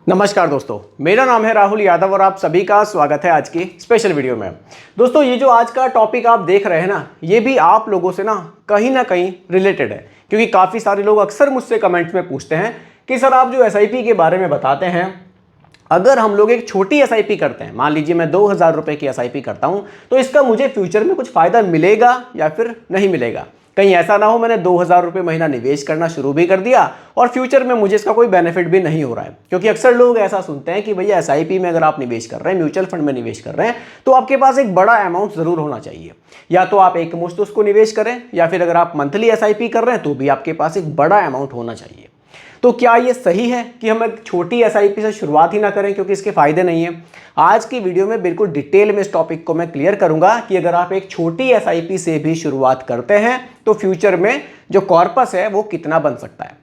नमस्कार दोस्तों, मेरा नाम है राहुल यादव और आप सभी का स्वागत है आज की स्पेशल वीडियो में। दोस्तों, ये जो आज का टॉपिक आप देख रहे हैं ना, ये भी आप लोगों से ना कहीं रिलेटेड है, क्योंकि काफ़ी सारे लोग अक्सर मुझसे कमेंट्स में पूछते हैं कि सर आप जो एसआईपी के बारे में बताते हैं, अगर हम लोग एक छोटी एसआईपी करते हैं, मान लीजिए मैं 2000 रुपये की एसआईपी करता हूँ, तो इसका मुझे फ्यूचर में कुछ फ़ायदा मिलेगा या फिर नहीं मिलेगा। कहीं ऐसा ना हो मैंने 2000 रुपये महीना निवेश करना शुरू भी कर दिया और फ्यूचर में मुझे इसका कोई बेनिफिट भी नहीं हो रहा है। क्योंकि अक्सर लोग ऐसा सुनते हैं कि भैया एसआईपी में अगर आप निवेश कर रहे हैं, म्यूचुअल फंड में निवेश कर रहे हैं, तो आपके पास एक बड़ा अमाउंट ज़रूर होना चाहिए। या तो आप एक मुश्त उसको निवेश करें, या फिर अगर आप मंथली एसआईपी कर रहे हैं तो भी आपके पास एक बड़ा अमाउंट होना चाहिए। तो क्या ये सही है कि हम एक छोटी एसआईपी से शुरुआत ही ना करें क्योंकि इसके फायदे नहीं है? आज की वीडियो में बिल्कुल डिटेल में इस टॉपिक को मैं क्लियर करूंगा कि अगर आप एक छोटी एसआईपी से भी शुरुआत करते हैं तो फ्यूचर में जो कॉर्पस है वो कितना बन सकता है।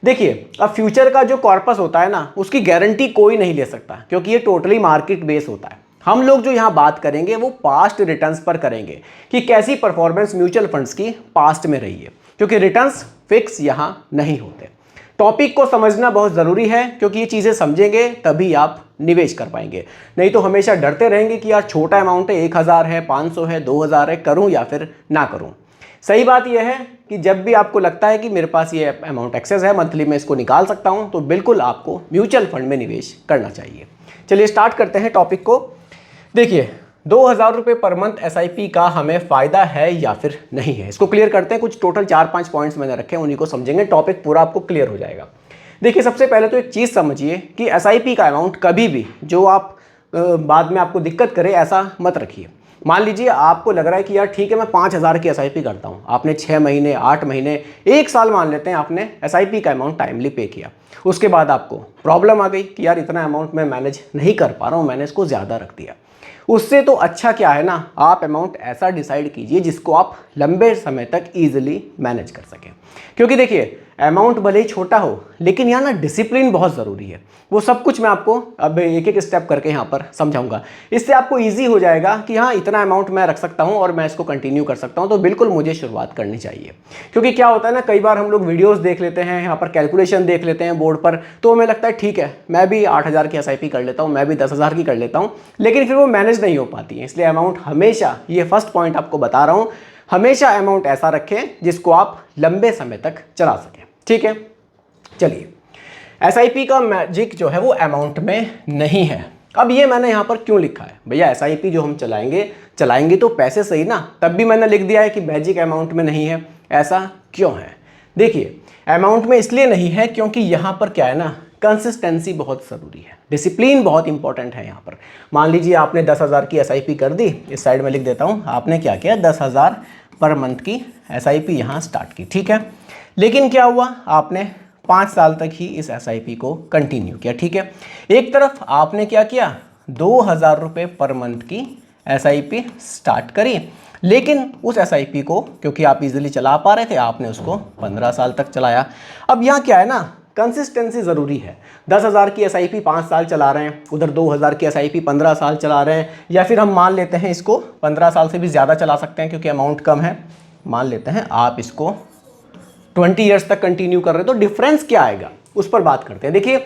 देखिए, अब फ्यूचर का जो कॉर्पस होता है ना, उसकी गारंटी कोई नहीं ले सकता क्योंकि ये टोटली मार्केट बेस होता है। हम लोग जो यहाँ बात करेंगे वो पास्ट रिटर्न्स पर करेंगे कि कैसी परफॉर्मेंस म्यूचुअल फंड्स की पास्ट में रही है, क्योंकि रिटर्न्स फिक्स यहाँ नहीं होते। टॉपिक को समझना बहुत ज़रूरी है क्योंकि ये चीज़ें समझेंगे तभी आप निवेश कर पाएंगे। नहीं तो हमेशा डरते रहेंगे कि यार छोटा अमाउंट है, 1000 है, 500 है, 2000 है, करूं या फिर ना करूं। सही बात यह है कि जब भी आपको लगता है कि मेरे पास ये अमाउंट एक्सेस है, मंथली में इसको निकाल सकता हूं, तो बिल्कुल आपको म्यूचुअल फंड में निवेश करना चाहिए। चलिए स्टार्ट करते हैं टॉपिक को। देखिए, 2000 रुपये पर मंथ एसआईपी का हमें फ़ायदा है या फिर नहीं है, इसको क्लियर करते हैं। कुछ टोटल 4-5 पॉइंट्स मैंने रखे हैं, उन्हीं को समझेंगे, टॉपिक पूरा आपको क्लियर हो जाएगा। देखिए, सबसे पहले तो एक चीज़ समझिए कि एसआईपी का अमाउंट कभी भी जो आप बाद में आपको दिक्कत करे ऐसा मत रखिए। मान लीजिए आपको लग रहा है कि यार ठीक है मैं 5000 की एसआईपी करता हूँ, आपने 6 महीने, 8 महीने, 1 साल मान लेते हैं, आपने एसआईपी का अमाउंट टाइमली पे किया। उसके बाद आपको प्रॉब्लम आ गई कि यार इतना अमाउंट मैं मैनेज नहीं कर पा रहा हूँ, मैंने इसको ज़्यादा रख दिया। उससे तो अच्छा क्या है ना, आप अमाउंट ऐसा डिसाइड कीजिए जिसको आप लंबे समय तक ईजिली मैनेज कर सकें। क्योंकि देखिए, अमाउंट भले ही छोटा हो लेकिन यहाँ ना डिसिप्लिन बहुत ज़रूरी है। वो सब कुछ मैं आपको अब एक एक स्टेप करके यहाँ पर समझाऊंगा। इससे आपको इजी हो जाएगा कि हाँ इतना अमाउंट मैं रख सकता हूँ और मैं इसको कंटिन्यू कर सकता हूँ, तो बिल्कुल मुझे शुरुआत करनी चाहिए। क्योंकि क्या होता है ना, कई बार हम लोग वीडियोज़ देख लेते हैं, यहाँ पर कैलकुलेशन देख लेते हैं बोर्ड पर, तो हमें लगता है ठीक है मैं भी 8000 की एसआईपी कर लेता हूँ, मैं भी 10000 की कर लेता हूँ, लेकिन फिर वो मैनेज नहीं हो पाती है। इसलिए अमाउंट हमेशा, ये फर्स्ट पॉइंट आपको बता रहा हूँ, हमेशा अमाउंट ऐसा रखें जिसको आप लंबे समय तक चला सकें। ठीक है, चलिए, एसआईपी का मैजिक जो है वो अमाउंट में नहीं है। अब ये मैंने यहाँ पर क्यों लिखा है, भैया एसआईपी जो हम चलाएंगे तो पैसे सही ना, तब भी मैंने लिख दिया है कि मैजिक अमाउंट में नहीं है। ऐसा क्यों है? देखिए, अमाउंट में इसलिए नहीं है क्योंकि यहाँ पर क्या है ना, कंसिस्टेंसी बहुत ज़रूरी है, डिसिप्लिन बहुत इंपॉर्टेंट है यहाँ पर। मान लीजिए आपने 10000 की एसआईपी कर दी, इस साइड में लिख देता हूँ, आपने क्या किया, 10000 पर मंथ की एसआईपी यहाँ स्टार्ट की, ठीक है। लेकिन क्या हुआ, आपने 5 साल तक ही इस एसआईपी को कंटिन्यू किया, ठीक है। एक तरफ आपने क्या किया, 2000 रुपये पर मंथ की एसआईपी स्टार्ट करी, लेकिन उस एसआईपी को क्योंकि आप इजीली चला पा रहे थे, आपने उसको 15 साल तक चलाया। अब यहाँ क्या है ना, कंसिस्टेंसी ज़रूरी है। 10000 की एसआईपी 5 साल चला रहे हैं, उधर 2000 की एसआईपी 15 साल चला रहे हैं, या फिर हम मान लेते हैं इसको 15 साल से भी ज़्यादा चला सकते हैं क्योंकि अमाउंट कम है। मान लेते हैं आप इसको 20 ईयर्स तक कंटिन्यू कर रहे हैं, तो डिफरेंस क्या आएगा उस पर बात करते हैं। देखिए,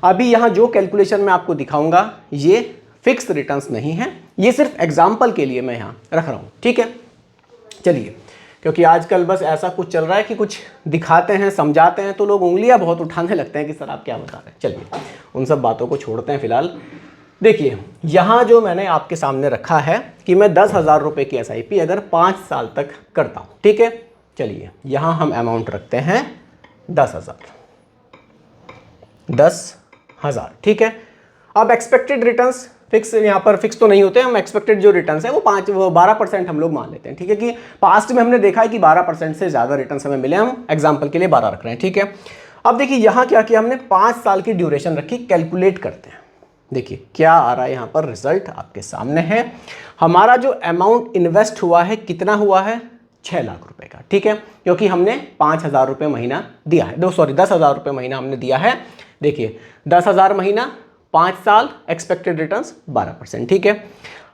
अभी यहाँ जो कैलकुलेशन मैं आपको दिखाऊंगा ये फिक्स रिटर्न्स नहीं है, ये सिर्फ एग्जाम्पल के लिए मैं यहाँ रख रहा हूँ, ठीक है। चलिए, क्योंकि आजकल बस ऐसा कुछ चल रहा है कि कुछ दिखाते हैं, समझाते हैं, तो लोग उंगलियां बहुत उठाने लगते हैं कि सर आप क्या बता रहे हैं। चलिए उन सब बातों को छोड़ते हैं फिलहाल। देखिए, यहाँ जो मैंने आपके सामने रखा है कि मैं 10000 रुपये की एसआईपी अगर 5 साल तक करता हूँ, ठीक है। चलिए, यहाँ हम अमाउंट रखते हैं 10,000, ठीक है। अब एक्सपेक्टेड रिटर्न्स फिक्स, यहाँ पर फिक्स तो नहीं होते, हम एक्सपेक्टेड जो रिटर्न्स है वो 12% हम लोग मान लेते हैं, ठीक है। कि पास्ट में हमने देखा है कि 12% से ज़्यादा रिटर्न्स हमें मिले, हम एग्जाम्पल के लिए 12 रख रहे हैं, ठीक है। अब देखिए यहाँ क्या किया हमने, 5 साल की ड्यूरेशन रखी, कैलकुलेट करते हैं। देखिए क्या आ रहा है यहाँ पर, रिजल्ट आपके सामने है। हमारा जो अमाउंट इन्वेस्ट हुआ है कितना हुआ है, 6 लाख रुपए का, ठीक है। क्योंकि हमने 5000 रुपये महीना दिया है, 10,000 रुपये महीना हमने दिया है। देखिए 10,000 महीना, 5 साल, एक्सपेक्टेड रिटर्न्स 12%, ठीक है।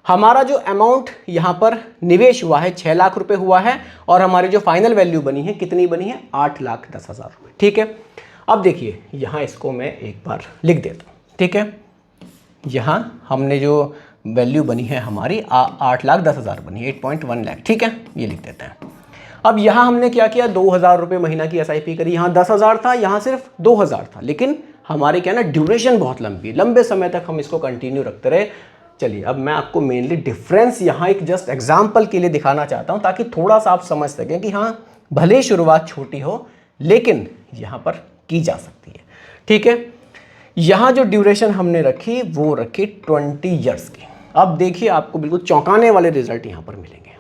हमारा जो अमाउंट यहाँ पर निवेश हुआ है 6 लाख रुपए हुआ है, और हमारी जो फाइनल वैल्यू बनी है कितनी बनी है, 8,10,000 रुपये, ठीक है। अब देखिए यहाँ इसको मैं एक बार लिख देता हूँ, ठीक है, यहाँ हमने जो वैल्यू बनी है हमारी 8,10,000 बनी है, 8.1 लाख, ठीक है, ये लिख देते हैं। अब यहाँ हमने क्या किया, 2,000 रुपये महीना की SIP करी। यहाँ 10,000 था, यहाँ सिर्फ 2,000 था, लेकिन हमारे क्या ना ड्यूरेशन बहुत लंबी, लंबे समय तक हम इसको कंटिन्यू रखते रहे। चलिए अब मैं आपको मेनली डिफरेंस यहाँ एक जस्ट एग्जाम्पल के लिए दिखाना चाहता हूँ, ताकि थोड़ा सा आप समझ सकें कि हाँ भले शुरुआत छोटी हो लेकिन यहाँ पर की जा सकती है। ठीक है, यहाँ जो ड्यूरेशन हमने रखी वो रखी 20 ईयर्स की। अब देखिए आपको बिल्कुल चौंकाने वाले रिजल्ट यहाँ पर मिलेंगे।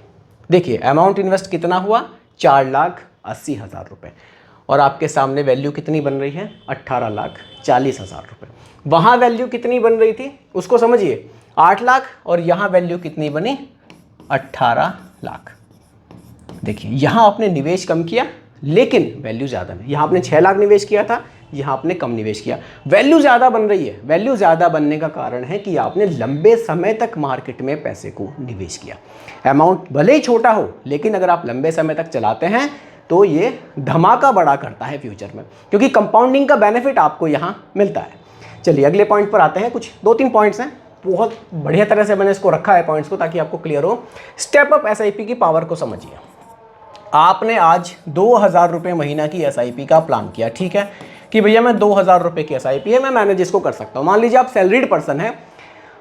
देखिए अमाउंट इन्वेस्ट कितना हुआ, 4,80,000 रुपये, और आपके सामने वैल्यू कितनी बन रही है, 18,40,000 रुपये। वहाँ वैल्यू कितनी बन रही थी उसको समझिए, 8 लाख, और यहाँ वैल्यू कितनी बनी, 18 लाख। देखिए यहाँ आपने निवेश कम किया लेकिन वैल्यू ज़्यादा है। यहाँ आपने 6 लाख निवेश किया था, यहाँ आपने कम निवेश किया, वैल्यू ज़्यादा बन रही है। वैल्यू ज़्यादा बनने का कारण है कि आपने लंबे समय तक मार्केट में पैसे को निवेश किया। अमाउंट भले ही छोटा हो लेकिन अगर आप लंबे समय तक चलाते हैं तो ये धमाका बड़ा करता है फ्यूचर में, क्योंकि कंपाउंडिंग का बेनिफिट आपको यहाँ मिलता है। चलिए अगले पॉइंट पर आते हैं। कुछ 2-3 पॉइंट्स हैं, बहुत बढ़िया तरह से मैंने इसको रखा है पॉइंट्स को, ताकि आपको क्लियर हो। स्टेप अप SIP की पावर को समझिए। आपने आज 2,000 रुपये महीना की SIP का प्लान किया, ठीक है, कि भैया मैं 2,000 रुपये की SIP है, मैं मैनेज इसको कर सकता हूँ। मान लीजिए आप सैलरीड पर्सन है,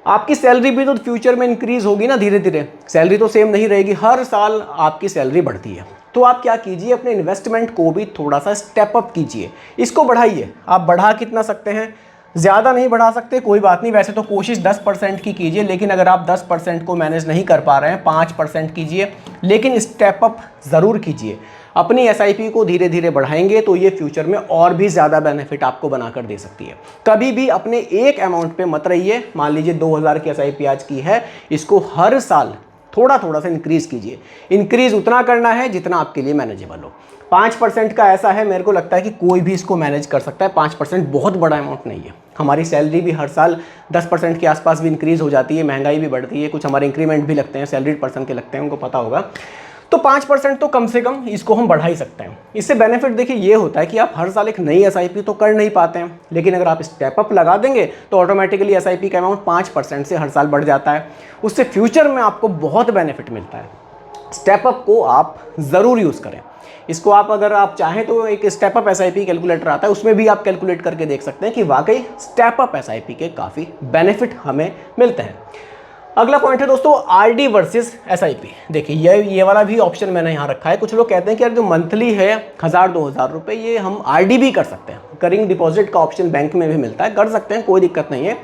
आपकी सैलरी भी तो फ्यूचर में इंक्रीज होगी ना, धीरे धीरे सैलरी तो सेम नहीं रहेगी, हर साल आपकी सैलरी बढ़ती है। तो आप क्या कीजिए, अपने इन्वेस्टमेंट को भी थोड़ा सा स्टेप अप कीजिए, इसको बढ़ाइए। आप बढ़ा कितना सकते हैं, ज़्यादा नहीं बढ़ा सकते, कोई बात नहीं, वैसे तो कोशिश 10% की कीजिए, लेकिन अगर आप 10% को मैनेज नहीं कर पा रहे हैं 5% कीजिए, लेकिन स्टेप अप ज़रूर कीजिए। अपनी SIP को धीरे धीरे बढ़ाएंगे तो ये फ्यूचर में और भी ज़्यादा बेनिफिट आपको बनाकर दे सकती है। कभी भी अपने एक अमाउंट पे मत रहिए। मान लीजिए 2,000 की SIP आज की है, इसको हर साल थोड़ा थोड़ा सा इंक्रीज़ कीजिए। इंक्रीज़ उतना करना है जितना आपके लिए मैनेजेबल हो। 5% का ऐसा है, मेरे को लगता है कि कोई भी इसको मैनेज कर सकता है। 5% बहुत बड़ा अमाउंट नहीं है। हमारी सैलरी भी हर साल 10% के आसपास भी इंक्रीज़ हो जाती है, महंगाई भी बढ़ती है, कुछ हमारे इंक्रीमेंट भी लगते हैं, सैलरीड पर्सन के लगते हैं, उनको पता होगा। तो 5% तो कम से कम इसको हम बढ़ा ही सकते हैं। इससे बेनिफिट देखिए ये होता है कि आप हर साल एक नई SIP तो कर नहीं पाते हैं, लेकिन अगर आप स्टेप अप लगा देंगे तो ऑटोमेटिकली SIP का अमाउंट 5% से हर साल बढ़ जाता है। उससे फ्यूचर में आपको बहुत बेनिफिट मिलता है। स्टेप अप को आप ज़रूर यूज़ करें। इसको आप अगर आप चाहें तो एक स्टेप अप SIP कैलकुलेटर आता है, उसमें भी आप कैलकुलेट करके देख सकते हैं कि वाकई स्टेप अप SIP के काफ़ी बेनिफिट हमें मिलते हैं। अगला पॉइंट है दोस्तों RD वर्सेस SIP। देखिए ये वाला भी ऑप्शन मैंने यहाँ रखा है। कुछ लोग कहते हैं कि यार जो मंथली है 1,000-2,000 रुपये, ये हम RD भी कर सकते हैं। करिंग डिपॉजिट का ऑप्शन बैंक में भी मिलता है, कर सकते हैं, कोई दिक्कत नहीं है।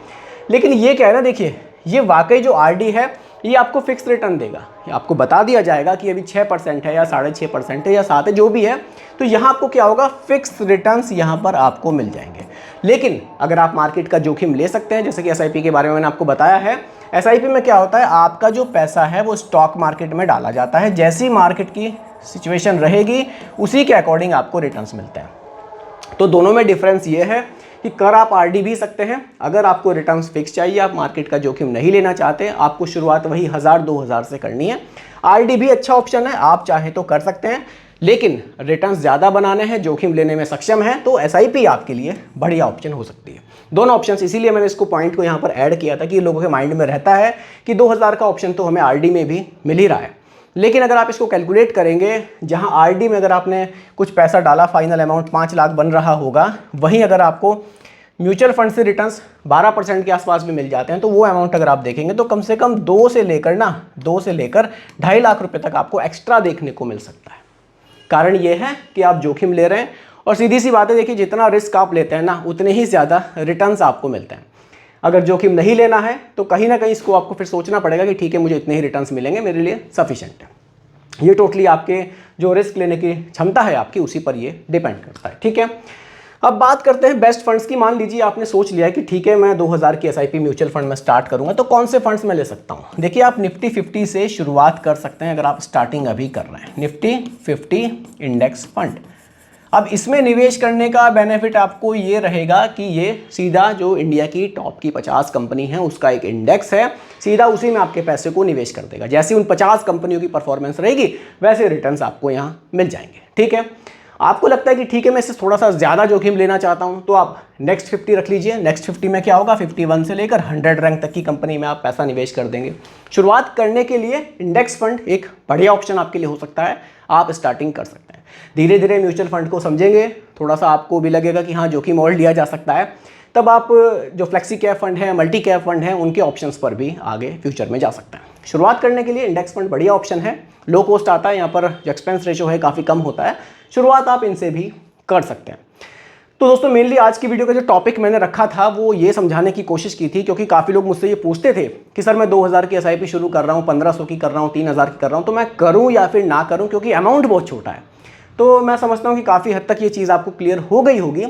लेकिन ये क्या है ना, देखिए ये वाकई जो RD है ये आपको फिक्स रिटर्न देगा। ये आपको बता दिया जाएगा कि अभी 6% है या 6.5% है या 7 है, जो भी है। तो यहाँ आपको क्या होगा, फिक्स रिटर्न्स यहाँ पर आपको मिल जाएंगे। लेकिन अगर आप मार्केट का जोखिम ले सकते हैं, जैसे कि SIP के बारे में मैंने आपको बताया है, SIP में क्या होता है, आपका जो पैसा है वो स्टॉक मार्केट में डाला जाता है। जैसी मार्केट की सिचुएशन रहेगी उसी के अकॉर्डिंग आपको रिटर्न्स मिलते हैं। तो दोनों में डिफरेंस ये है कि कर आप RD भी सकते हैं। अगर आपको रिटर्न्स फिक्स चाहिए, आप मार्केट का जोखिम नहीं लेना चाहते, आपको शुरुआत वही 1,000-2,000 से करनी है, RD भी अच्छा ऑप्शन है, आप चाहें तो कर सकते हैं। लेकिन रिटर्न्स ज़्यादा बनाने हैं, जोखिम लेने में सक्षम है, तो SIP आपके लिए बढ़िया ऑप्शन हो सकती है। दोनों ऑप्शंस, इसीलिए मैंने इसको पॉइंट को यहाँ पर ऐड किया था कि लोगों के माइंड में रहता है कि 2,000 का ऑप्शन तो हमें RD में भी मिल ही रहा है। लेकिन अगर आप इसको कैलकुलेट करेंगे, जहाँ RD में अगर आपने कुछ पैसा डाला, फाइनल अमाउंट 5 लाख बन रहा होगा, वहीं अगर आपको म्यूचुअल फंड से रिटर्न्स 12% के आसपास भी मिल जाते हैं, तो वो अमाउंट अगर आप देखेंगे तो कम से कम 2 से लेकर 2.5 लाख रुपए तक आपको एक्स्ट्रा देखने को मिल सकता है। कारण ये है कि आप जोखिम ले रहे हैं, और सीधी सी बात है, देखिए जितना रिस्क आप लेते हैं ना, उतने ही ज़्यादा रिटर्न्स आपको मिलते हैं। अगर जोखिम नहीं लेना है तो कहीं ना कहीं इसको आपको फिर सोचना पड़ेगा कि ठीक है, मुझे इतने ही रिटर्न्स मिलेंगे, मेरे लिए सफिशिएंट है। ये टोटली आपके जो रिस्क लेने की क्षमता है आपकी, उसी पर ये डिपेंड करता है। ठीक है, अब बात करते हैं बेस्ट फंड्स की। मान लीजिए आपने सोच लिया है कि ठीक है, मैं 2,000 की SIP म्यूचुअल फंड में स्टार्ट करूंगा, तो कौन से फंड्स मैं ले सकता हूं। देखिए आप निफ्टी 50 से शुरुआत कर सकते हैं अगर आप स्टार्टिंग अभी कर रहे हैं। Nifty 50 index fund. अब इसमें निवेश करने का बेनिफिट आपको ये रहेगा कि ये सीधा जो इंडिया की टॉप की 50 कंपनी है उसका एक इंडेक्स है, सीधा उसी में आपके पैसे को निवेश कर देगा। जैसे उन 50 कंपनियों की परफॉर्मेंस रहेगी वैसे रिटर्न्स आपको यहाँ मिल जाएंगे। ठीक है, आपको लगता है कि ठीक है मैं इससे थोड़ा सा ज़्यादा जोखिम लेना चाहता हूं, तो आप नेक्स्ट 50 रख लीजिए। नेक्स्ट 50 में क्या होगा, 51 से लेकर 100 रैंक तक की कंपनी में आप पैसा निवेश कर देंगे। शुरुआत करने के लिए इंडेक्स फंड एक बढ़िया ऑप्शन आपके लिए हो सकता है, आप स्टार्टिंग कर सकते हैं। धीरे धीरे म्यूचुअल फंड को समझेंगे, थोड़ा सा आपको भी लगेगा कि हाँ जोखिम और लिया जा सकता है, तब आप जो फ्लेक्सी कैप फंड है, मल्टी कैप फंड है, उनके ऑप्शंस पर भी आगे फ्यूचर में जा सकते हैं। शुरुआत करने के लिए इंडेक्स फंड बढ़िया ऑप्शन है, लो कॉस्ट आता है, यहाँ पर जो एक्सपेंस रेशो है काफ़ी कम होता है, शुरुआत आप इनसे भी कर सकते हैं। तो दोस्तों मेनली आज की वीडियो का जो टॉपिक मैंने रखा था वो ये समझाने की कोशिश की थी, क्योंकि काफ़ी लोग मुझसे ये पूछते थे कि सर मैं 2000 की एसआईपी शुरू कर रहा हूँ, 1500 की कर रहा हूँ, 3000 की कर रहा हूँ, तो मैं करूँ या फिर ना करूँ, क्योंकि अमाउंट बहुत छोटा है। तो मैं समझता हूँ कि काफ़ी हद तक ये चीज़ आपको क्लियर हो गई होगी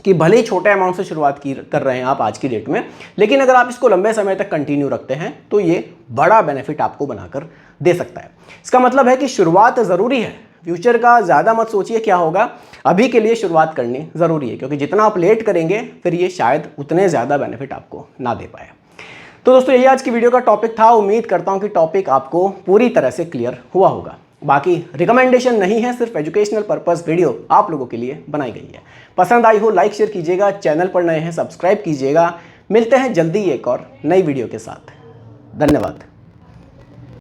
कि भले ही छोटे अमाउंट से शुरुआत कर रहे हैं आप आज की डेट में, लेकिन अगर आप इसको लंबे समय तक कंटिन्यू रखते हैं तो ये बड़ा बेनिफिट आपको बनाकर दे सकता है। इसका मतलब है कि शुरुआत ज़रूरी है, फ्यूचर का ज़्यादा मत सोचिए क्या होगा, अभी के लिए शुरुआत करनी ज़रूरी है, क्योंकि जितना आप लेट करेंगे फिर ये शायद उतने ज़्यादा बेनिफिट आपको ना दे पाए। तो दोस्तों यही आज की वीडियो का टॉपिक था। उम्मीद करता हूँ कि टॉपिक आपको पूरी तरह से क्लियर हुआ होगा। बाकी रिकमेंडेशन नहीं है, सिर्फ एजुकेशनल पर्पस वीडियो आप लोगों के लिए बनाई गई है। पसंद आई हो लाइक शेयर कीजिएगा, चैनल पर नए हैं सब्सक्राइब कीजिएगा। मिलते हैं जल्दी एक और नई वीडियो के साथ। धन्यवाद।